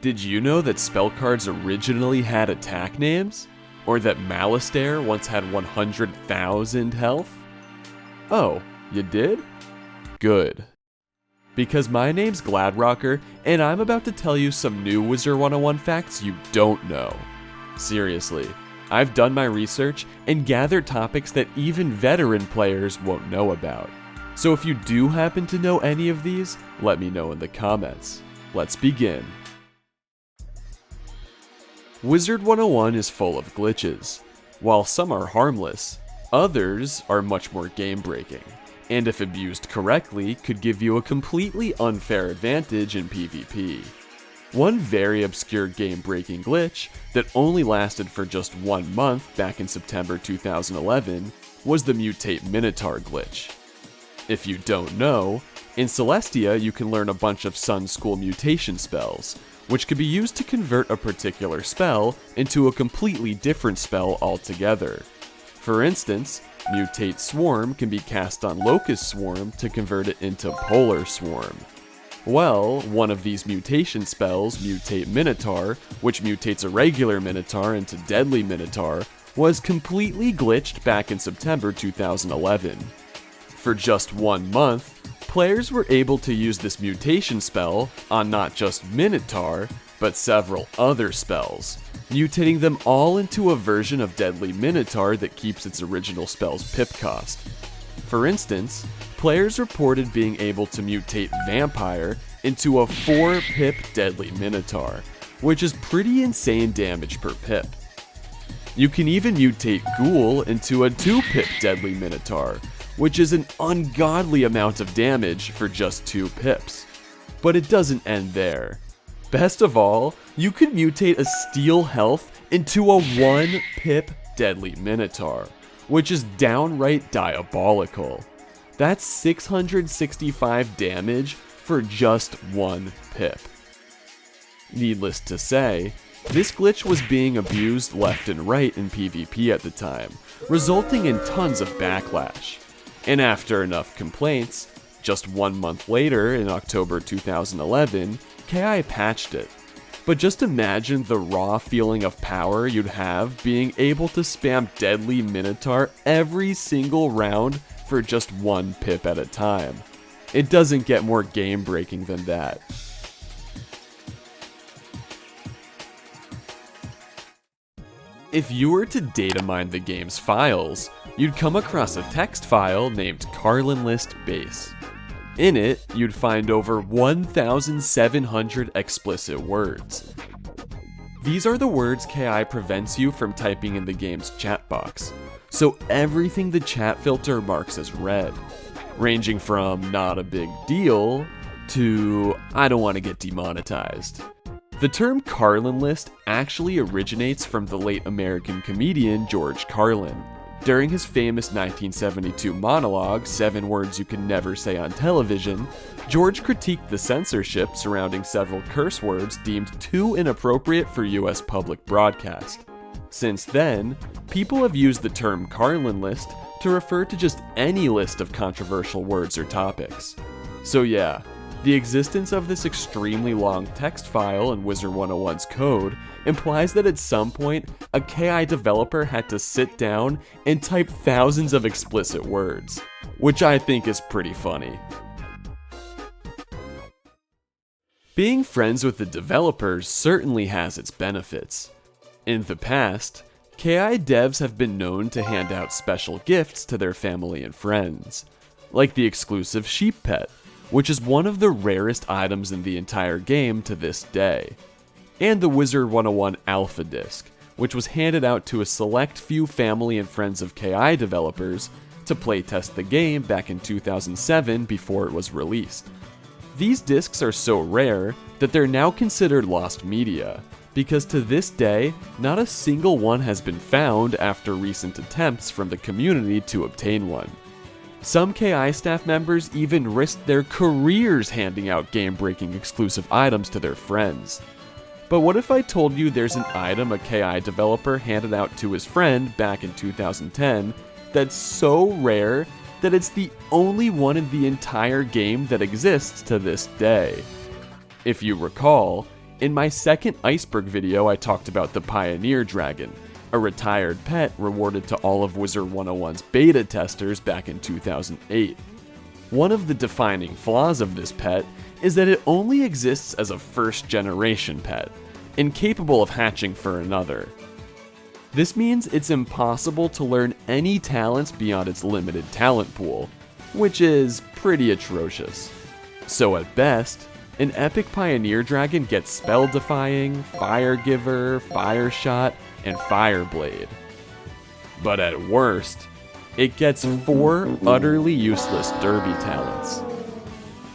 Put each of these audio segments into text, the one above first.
Did you know that spell cards originally had attack names? Or that Malistaire once had 100,000 health? Oh, you did? Good. Because my name's Gladrocker, and I'm about to tell you some new Wizard101 facts you don't know. Seriously, I've done my research and gathered topics that even veteran players won't know about. So if you do happen to know any of these, let me know in the comments. Let's begin. Wizard101 is full of glitches. While some are harmless, others are much more game-breaking, and if abused correctly, could give you a completely unfair advantage in PvP. One very obscure game-breaking glitch that only lasted for just 1 month back in September 2011 was the Mutate Minotaur glitch. If you don't know, in Celestia you can learn a bunch of Sun School mutation spells, which can be used to convert a particular spell into a completely different spell altogether. For instance, Mutate Swarm can be cast on Locust Swarm to convert it into Polar Swarm. Well, one of these mutation spells, Mutate Minotaur, which mutates a regular Minotaur into Deadly Minotaur, was completely glitched back in September 2011. For just 1 month, players were able to use this mutation spell on not just Minotaur, but several other spells, mutating them all into a version of Deadly Minotaur that keeps its original spell's pip cost. For instance, players reported being able to mutate Vampire into a 4-pip Deadly Minotaur, which is pretty insane damage per pip. You can even mutate Ghoul into a 2-pip Deadly Minotaur, which is an ungodly amount of damage for just 2 pips. But it doesn't end there. Best of all, you can mutate a Steel Health into a 1-pip Deadly Minotaur, which is downright diabolical. That's 665 damage for just 1 pip. Needless to say, this glitch was being abused left and right in PvP at the time, resulting in tons of backlash. And after enough complaints, just 1 month later, in October 2011, KI patched it. But just imagine the raw feeling of power you'd have being able to spam Deadly Minotaur every single round for just 1 pip at a time. It doesn't get more game-breaking than that. If you were to data mine the game's files, you'd come across a text file named Carlin List Base. In it, you'd find over 1,700 explicit words. These are the words KI prevents you from typing in the game's chat box, so everything the chat filter marks as read, ranging from not a big deal to I don't want to get demonetized. The term Carlin List actually originates from the late American comedian George Carlin. During his famous 1972 monologue, 7 Words You Can Never Say on Television, George critiqued the censorship surrounding several curse words deemed too inappropriate for US public broadcast. Since then, people have used the term Carlin List to refer to just any list of controversial words or topics. So yeah, the existence of this extremely long text file in Wizard101's code implies that at some point, a KI developer had to sit down and type thousands of explicit words, which I think is pretty funny. Being friends with the developers certainly has its benefits. In the past, KI devs have been known to hand out special gifts to their family and friends, like the exclusive sheep pet, which is one of the rarest items in the entire game to this day, and the Wizard101 Alpha Disc, which was handed out to a select few family and friends of KI developers to playtest the game back in 2007 before it was released. These discs are so rare that they're now considered lost media, because to this day, not a single one has been found after recent attempts from the community to obtain one. Some KI staff members even risked their careers handing out game-breaking exclusive items to their friends. But what if I told you there's an item a KI developer handed out to his friend back in 2010 that's so rare that it's the only one in the entire game that exists to this day? If you recall, In my second iceberg video, I talked about the Pioneer Dragon, a retired pet rewarded to all of Wizard101's beta testers back in 2008. One of the defining flaws of this pet is that it only exists as a first-generation pet, incapable of hatching for another. This means it's impossible to learn any talents beyond its limited talent pool, which is pretty atrocious. So at best, an epic Pioneer Dragon gets Spell Defying, Fire Giver, Fire Shot, and Fire Blade. But at worst, it gets 4 utterly useless Derby talents.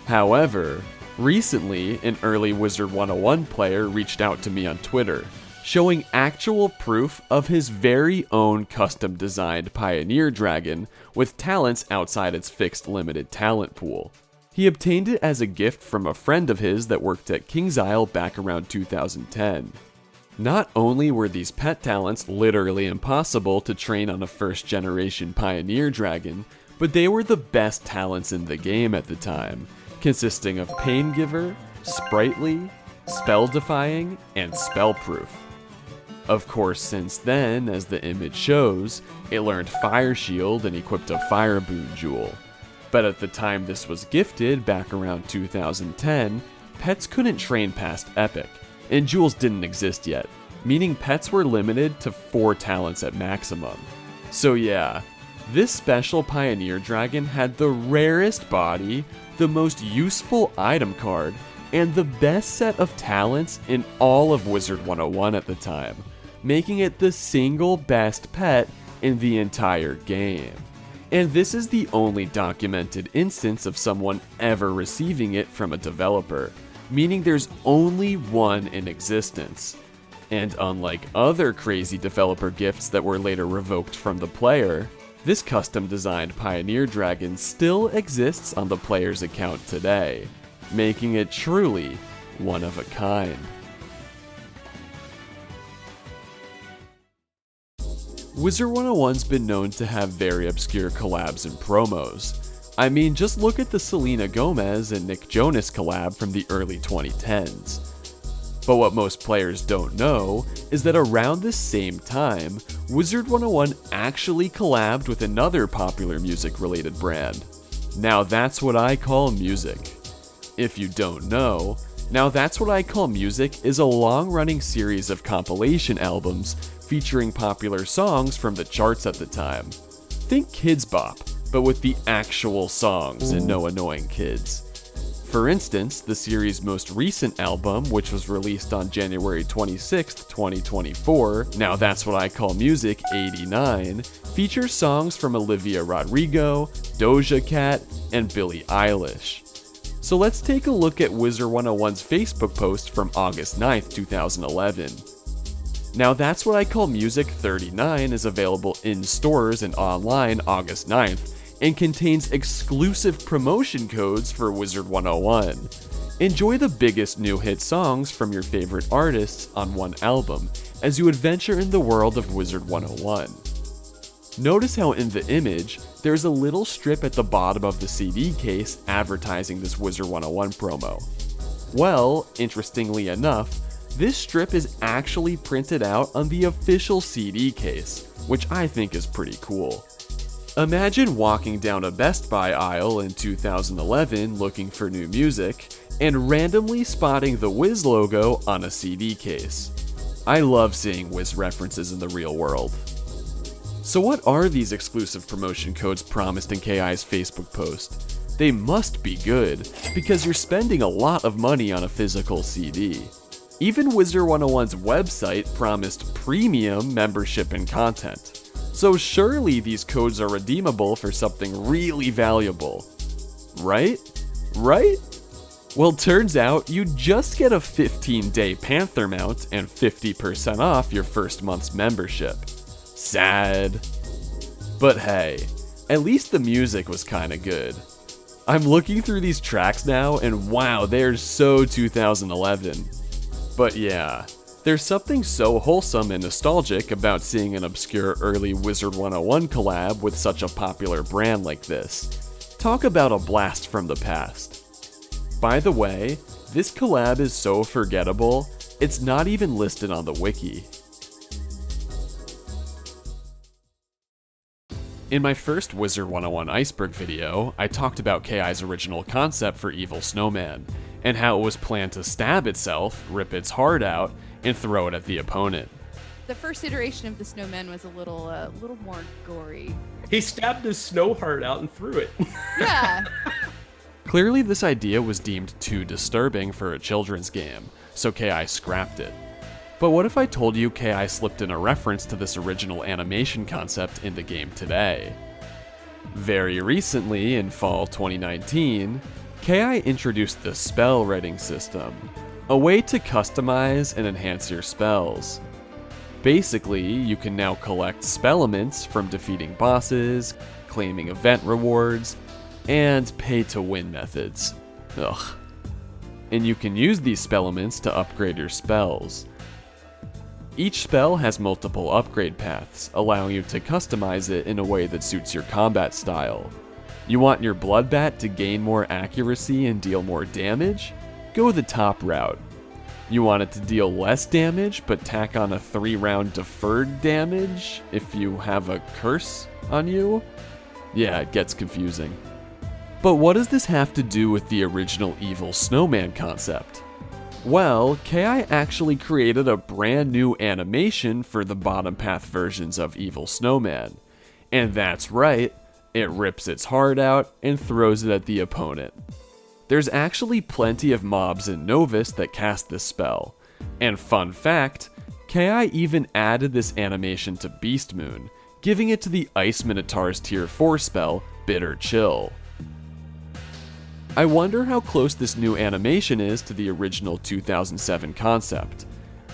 However, recently, an early Wizard101 player reached out to me on Twitter, showing actual proof of his very own custom-designed Pioneer Dragon with talents outside its fixed limited talent pool. He obtained it as a gift from a friend of his that worked at King's Isle back around 2010. Not only were these pet talents literally impossible to train on a first-generation Pioneer Dragon, but they were the best talents in the game at the time, consisting of Pain Giver, Sprightly, Spell Defying, and Spellproof. Of course, since then, as the image shows, it learned Fire Shield and equipped a Fire Boon Jewel. But at the time this was gifted, back around 2010, pets couldn't train past Epic, and jewels didn't exist yet, meaning pets were limited to 4 talents at maximum. So yeah, this special Pioneer Dragon had the rarest body, the most useful item card, and the best set of talents in all of Wizard101 at the time, making it the single best pet in the entire game. And this is the only documented instance of someone ever receiving it from a developer, meaning there's only one in existence. And unlike other crazy developer gifts that were later revoked from the player, this custom-designed Pioneer Dragon still exists on the player's account today, making it truly one of a kind. Wizard101's been known to have very obscure collabs and promos. I mean, just look at the Selena Gomez and Nick Jonas collab from the early 2010s. But what most players don't know is that around this same time, Wizard101 actually collabed with another popular music-related brand. Now that's what I call music. If you don't know, Now That's What I Call Music is a long-running series of compilation albums featuring popular songs from the charts at the time. Think Kids Bop, but with the actual songs and no annoying kids. For instance, the series' most recent album, which was released on January 26, 2024, Now That's What I Call Music 89, features songs from Olivia Rodrigo, Doja Cat, and Billie Eilish. So let's take a look at Wizard101's Facebook post from August 9th, 2011. Now That's What I Call Music 39 is available in stores and online August 9th, and contains exclusive promotion codes for Wizard101. Enjoy the biggest new hit songs from your favorite artists on one album as you adventure in the world of Wizard101. Notice how in the image, there's a little strip at the bottom of the CD case advertising this Wizard101 promo. Well, interestingly enough, this strip is actually printed out on the official CD case, which I think is pretty cool. Imagine walking down a Best Buy aisle in 2011 looking for new music, and randomly spotting the Wiz logo on a CD case. I love seeing Wiz references in the real world. So what are these exclusive promotion codes promised in KI's Facebook post? They must be good, because you're spending a lot of money on a physical CD. Even Wizard101's website promised premium membership and content. So surely these codes are redeemable for something really valuable. Right? Right? Well, turns out you just get a 15-day Panther mount and 50% off your first month's membership. Sad. But hey, at least the music was kinda good. I'm looking through these tracks now and wow, they're so 2011. But yeah, there's something so wholesome and nostalgic about seeing an obscure early Wizard101 collab with such a popular brand like this. Talk about a blast from the past. By the way, This collab is so forgettable, it's not even listed on the wiki. In my first Wizard101 Iceberg video, I talked about KI's original concept for Evil Snowman, and how it was planned to stab itself, rip its heart out, and throw it at the opponent. The first iteration of the snowman was a little more gory. He stabbed his snow heart out and threw it. Yeah. Clearly this idea was deemed too disturbing for a children's game, so KI scrapped it. But what if I told you KI slipped in a reference to this original animation concept in the game today? Very recently, in fall 2019, KI introduced the spell writing system, a way to customize and enhance your spells. Basically, you can now collect spellaments from defeating bosses, claiming event rewards, and pay-to-win methods. Ugh. And you can use these spellaments to upgrade your spells. Each spell has multiple upgrade paths, allowing you to customize it in a way that suits your combat style. You want your Bloodbat to gain more accuracy and deal more damage? Go the top route. You want it to deal less damage, but tack on a 3-round deferred damage if you have a curse on you? Yeah, it gets confusing. But what does this have to do with the original Evil Snowman concept? Well, KI actually created a brand new animation for the bottom path versions of Evil Snowman. And that's right, it rips its heart out and throws it at the opponent. There's actually plenty of mobs in Novus that cast this spell. And fun fact, KI even added this animation to Beast Moon, giving it to the Ice Minotaur's tier 4 spell, Bitter Chill. I wonder how close this new animation is to the original 2007 concept.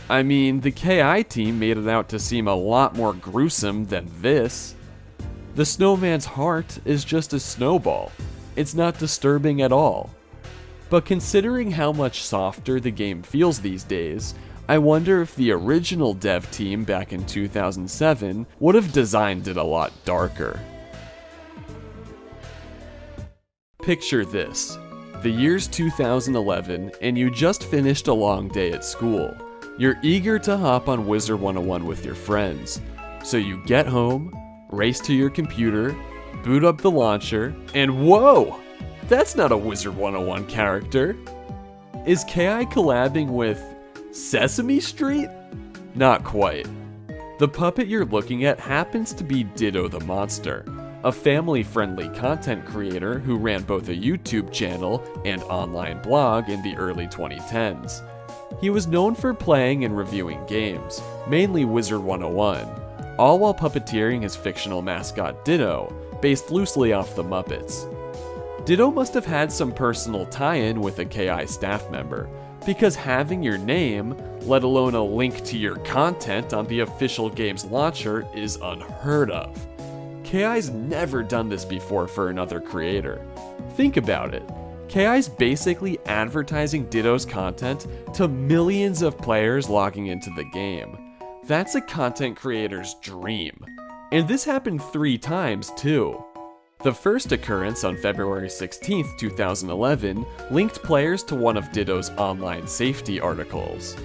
I mean, the KI team made it out to seem a lot more gruesome than this. The snowman's heart is just a snowball. It's not disturbing at all. But considering how much softer the game feels these days, I wonder if the original dev team back in 2007 would have designed it a lot darker. Picture this. The year's 2011 and you just finished a long day at school. You're eager to hop on Wizard101 with your friends. So you get home, race to your computer, boot up the launcher, and whoa! That's not a Wizard101 character. Is KI collabing with Sesame Street? Not quite. The puppet you're looking at happens to be Ditto the Monster, a family-friendly content creator who ran both a YouTube channel and online blog in the early 2010s. He was known for playing and reviewing games, mainly Wizard101, all while puppeteering his fictional mascot Ditto, based loosely off the Muppets. Ditto must have had some personal tie-in with a KI staff member, because having your name, let alone a link to your content on the official game's launcher, is unheard of. KI's never done this before for another creator. Think about it. KI's basically advertising Ditto's content to millions of players logging into the game. That's a content creator's dream. And this happened 3 times too. The first occurrence on February 16, 2011, linked players to one of Ditto's online safety articles.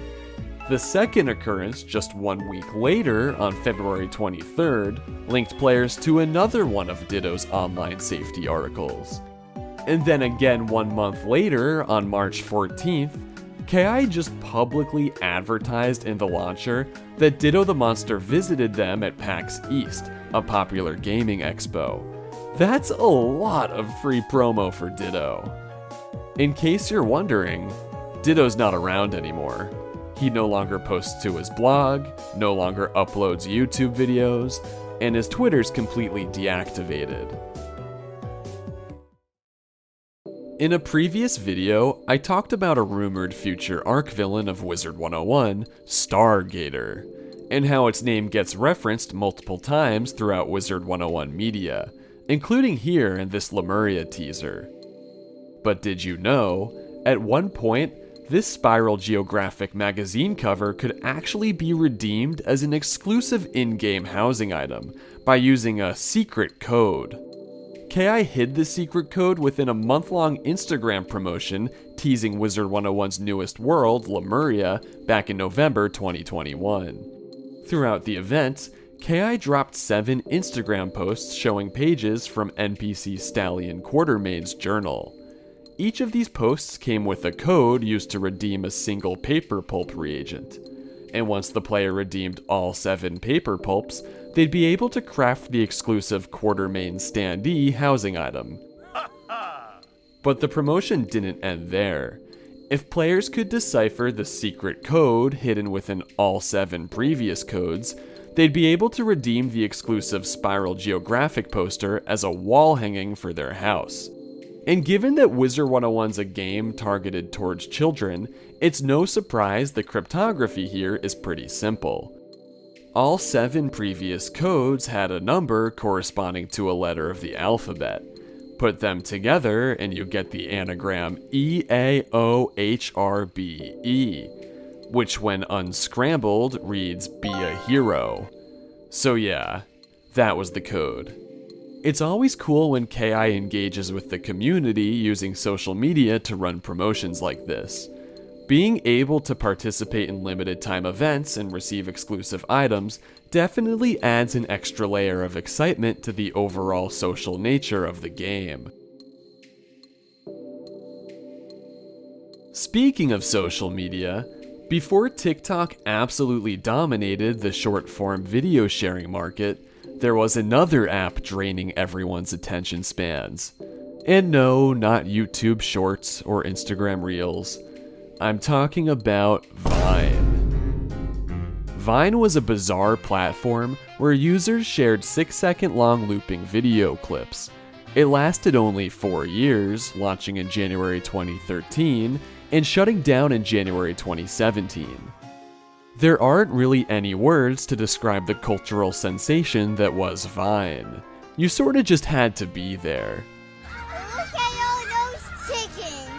The second occurrence, just 1 week later, on February 23rd, linked players to another one of Ditto's online safety articles. And then again 1 month later, on March 14th, KI just publicly advertised in the launcher that Ditto the Monster visited them at PAX East, a popular gaming expo. That's a lot of free promo for Ditto. In case you're wondering, Ditto's not around anymore. He no longer posts to his blog, no longer uploads YouTube videos, and his Twitter's completely deactivated. In a previous video, I talked about a rumored future arc villain of Wizard101, Stargator, and how its name gets referenced multiple times throughout Wizard101 media, including here in this Lemuria teaser. But did you know, at one point, this Spiral Geographic magazine cover could actually be redeemed as an exclusive in-game housing item by using a secret code. KI hid the secret code within a month-long Instagram promotion teasing Wizard101's newest world, Lemuria, back in November 2021. Throughout the event, KI dropped 7 Instagram posts showing pages from NPC Stallion Quartermain's journal. Each of these posts came with a code used to redeem a single paper pulp reagent. And once the player redeemed all 7 paper pulps, they'd be able to craft the exclusive Quartermain standee housing item. But the promotion didn't end there. If players could decipher the secret code hidden within all 7 previous codes, they'd be able to redeem the exclusive Spiral Geographic poster as a wall hanging for their house. And given that Wizard101's a game targeted towards children, it's no surprise the cryptography here is pretty simple. All 7 previous codes had a number corresponding to a letter of the alphabet. Put them together and you get the anagram EAOHRBE, which when unscrambled reads "Be a Hero." So yeah, that was the code. It's always cool when KI engages with the community using social media to run promotions like this. Being able to participate in limited time events and receive exclusive items definitely adds an extra layer of excitement to the overall social nature of the game. Speaking of social media, before TikTok absolutely dominated the short-form video sharing market, there was another app draining everyone's attention spans. And no, not YouTube Shorts or Instagram Reels. I'm talking about Vine. Vine was a bizarre platform where users shared 6-second-long looping video clips. It lasted only 4 years, launching in January 2013 and shutting down in January 2017. There aren't really any words to describe the cultural sensation that was Vine. You sorta just had to be there. Look at all those chickens!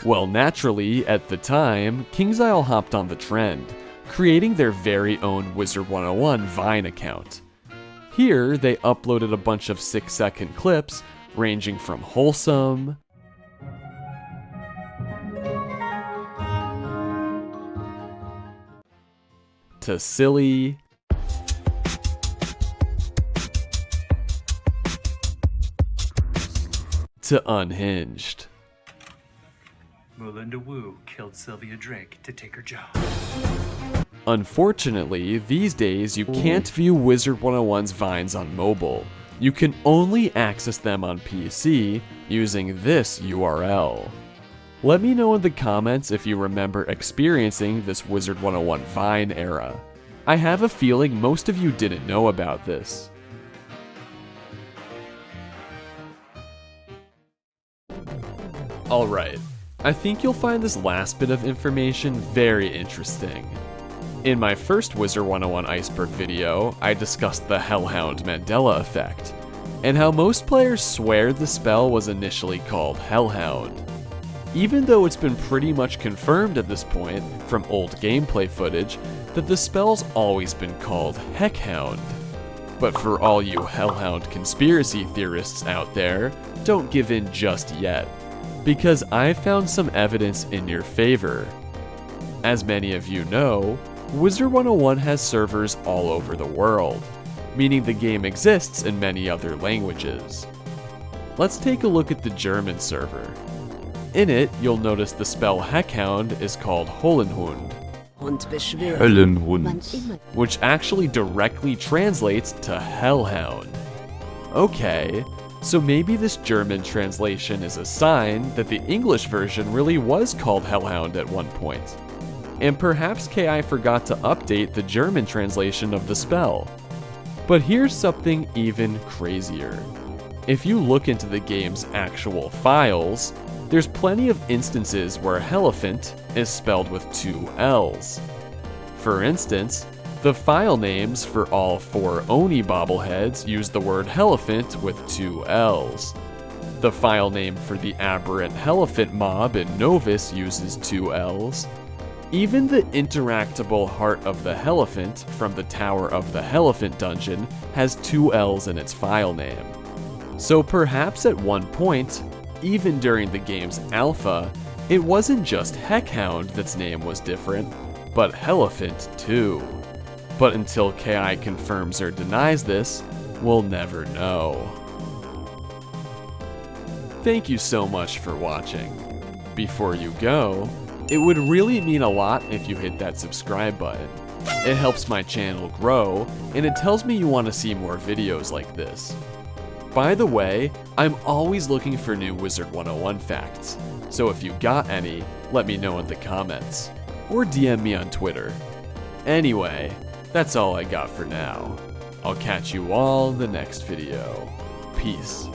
Well, naturally, at the time, KingsIsle hopped on the trend, creating their very own Wizard101 Vine account. Here, they uploaded a bunch of 6-second clips ranging from wholesome, to silly, to unhinged. Melinda Wu killed Sylvia Drake to take her job. Unfortunately, these days you can't view Wizard101's Vines on mobile. You can only access them on PC using this URL. Let me know in the comments if you remember experiencing this Wizard101 Vine era. I have a feeling most of you didn't know about this. Alright, I think you'll find this last bit of information very interesting. In my first Wizard101 Iceberg video, I discussed the Hellhound Mandela effect, and how most players swear the spell was initially called Hellhound. Even though it's been pretty much confirmed at this point, from old gameplay footage, that the spell's always been called Heckhound. But for all you Hellhound conspiracy theorists out there, don't give in just yet, because I've found some evidence in your favor. As many of you know, Wizard101 has servers all over the world, meaning the game exists in many other languages. Let's take a look at the German server. In it, you'll notice the spell Heckhound is called Höllenhund, which actually directly translates to Hellhound. Okay, so maybe this German translation is a sign that the English version really was called Hellhound at one point. And perhaps KI forgot to update the German translation of the spell. But here's something even crazier. If you look into the game's actual files, there's plenty of instances where Hellephant is spelled with 2 L's. For instance, the file names for all 4 Oni bobbleheads use the word Hellephant with 2 L's. The file name for the aberrant Hellephant mob in Novus uses 2 L's. Even the interactable Heart of the Hellephant from the Tower of the Hellephant dungeon has 2 L's in its file name. So perhaps at one point, even during the game's alpha, it wasn't just Heckhound that's name was different, but Elephant too. But until KI confirms or denies this, we'll never know. Thank you so much for watching. Before you go, it would really mean a lot if you hit that subscribe button. It helps my channel grow, and it tells me you want to see more videos like this. By the way, I'm always looking for new Wizard101 facts, so if you got any, let me know in the comments, or DM me on Twitter. Anyway, that's all I got for now. I'll catch you all in the next video. Peace.